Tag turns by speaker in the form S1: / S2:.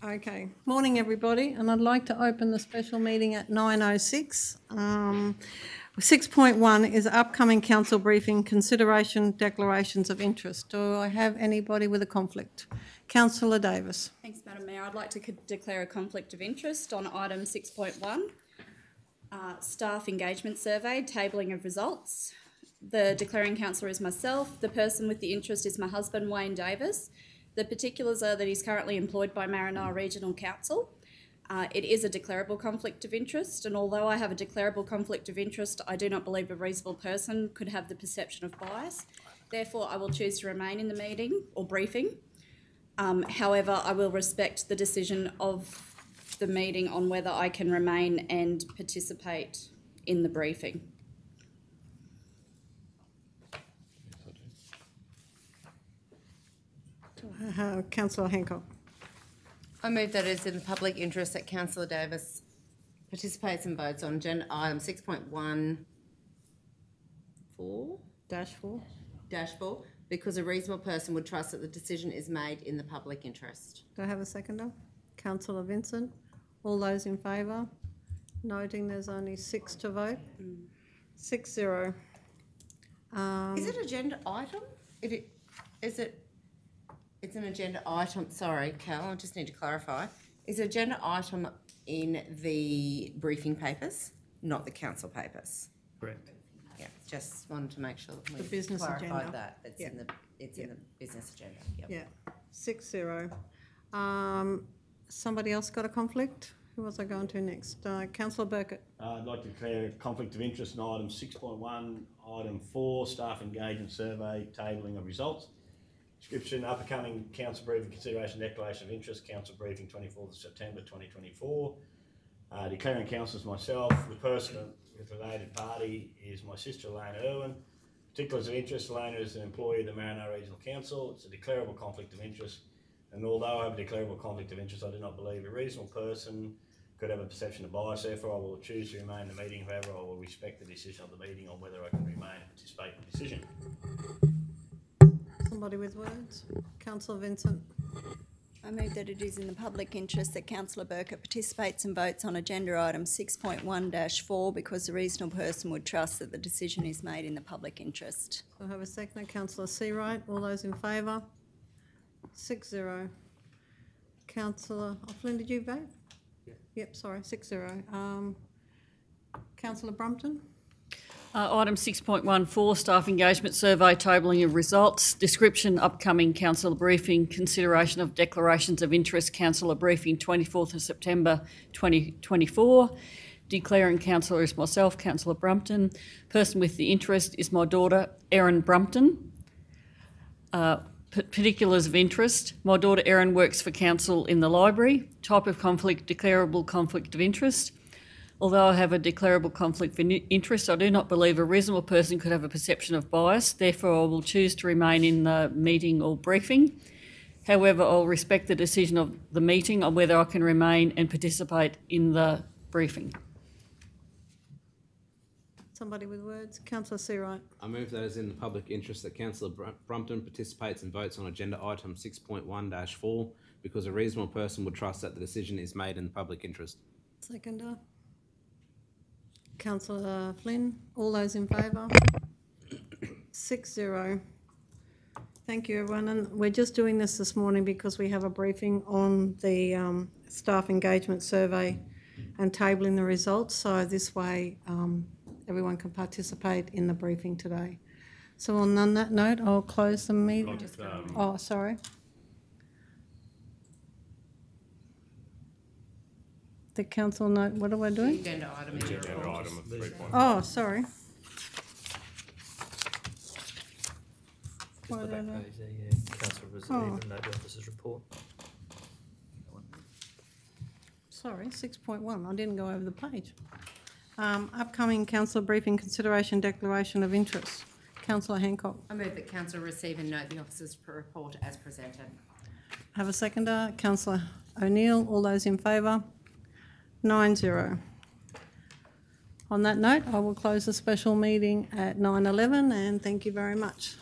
S1: Okay, morning everybody, and I'd like to open the special meeting at 9:06. 6.1 is upcoming council briefing, consideration declarations of interest. Do I have anybody with a conflict? Councillor Davis.
S2: Thanks, Madam Mayor. I'd like to declare a conflict of interest on item 6.1, staff engagement survey, tabling of results. The declaring councillor is myself. The person with the interest is my husband, Wayne Davis. The particulars are that he's currently employed by Maranoa Regional Council. It is a declarable conflict of interest, and although I have a declarable conflict of interest, I do not believe a reasonable person could have the perception of bias. Therefore, I will choose to remain in the meeting or briefing. However, I will respect the decision of the meeting on whether I can remain and participate in the briefing.
S1: Councillor Hancock.
S3: I move that it is in the public interest that Councillor Davis participates and votes on agenda item 6.14-4 because a reasonable person would trust that the decision is made in the public interest.
S1: Do I have a seconder? Councillor Vincent. All those in favour? Noting there's only 6 to vote. 6-0.
S3: Is it agenda item? It's an agenda item. Sorry, Cal, I just need to clarify. Is agenda item in the briefing papers, not the council papers?
S4: Correct.
S3: Yeah, just wanted to make sure that we
S1: business
S3: clarified
S1: agenda.
S3: that. It's in the business agenda. Yep.
S1: Yeah, 6-0. Somebody else got a conflict? Who was I going to next? Councillor Burkett.
S4: I'd like to declare a conflict of interest on item 6.1, item 4, staff engagement survey, tabling of results. Description, upcoming council briefing, consideration, declaration of interest, council briefing 24th of September 2024. Declaring council is myself. The person with related party is my sister, Elena Irwin. Particulars of interest, Elena is an employee of the Maranoa Regional Council. It's a declarable conflict of interest. And although I have a declarable conflict of interest, I do not believe a reasonable person could have a perception of bias. Therefore, I will choose to remain in the meeting. However, I will respect the decision of the meeting on whether I can remain and participate in the decision.
S1: Somebody with words? Councillor Vincent.
S5: I move that it is in the public interest that Councillor Burkett participates and votes on agenda item 6.1-4 because a reasonable person would trust that the decision is made in the public interest.
S1: So I have a seconder. Councillor Seawright. All those in favour? 6-0. Councillor Flynn, did you vote?
S4: Yeah.
S1: Yep, sorry, 6-0. Councillor Brumpton.
S6: Item 6.14, staff engagement survey, tabling of results. Description, upcoming council briefing, consideration of declarations of interest, councillor briefing 24th of September 2024. Declaring councillor is myself, Councillor Brumpton. Person with the interest is my daughter, Erin Brumpton. Particulars of interest. My daughter Erin works for council in the library. Type of conflict, declarable conflict of interest. Although I have a declarable conflict of interest, I do not believe a reasonable person could have a perception of bias. Therefore, I will choose to remain in the meeting or briefing. However, I'll respect the decision of the meeting on whether I can remain and participate in the briefing.
S1: Somebody with words? Councillor Seawright.
S7: I move that it is in the public interest that Councillor Brumpton participates and votes on agenda item 6.1-4 because a reasonable person would trust that the decision is made in the public interest.
S1: Seconder. Councillor Flynn. All those in favour? 6-0. Thank you, everyone. And we're just doing this morning because we have a briefing on the staff engagement survey and tabling the results. So this way everyone can participate in the briefing today. So on that note, I'll close the meeting. Oh, sorry. The council note, what are we doing?
S3: Agenda item.
S4: Item of 3.
S1: Oh, sorry.
S8: Just the back page there, yeah. Councillor was even note the officer's report.
S1: Sorry, 6.1. I didn't go over the page. Upcoming council briefing, consideration, declaration of interest. Councillor Hancock.
S3: I move that council receive and note the officer's report as presented.
S1: Have a seconder. Councillor O'Neill. All those in favour? 9-0. On that note, I will close the special meeting at 9:11 and thank you very much.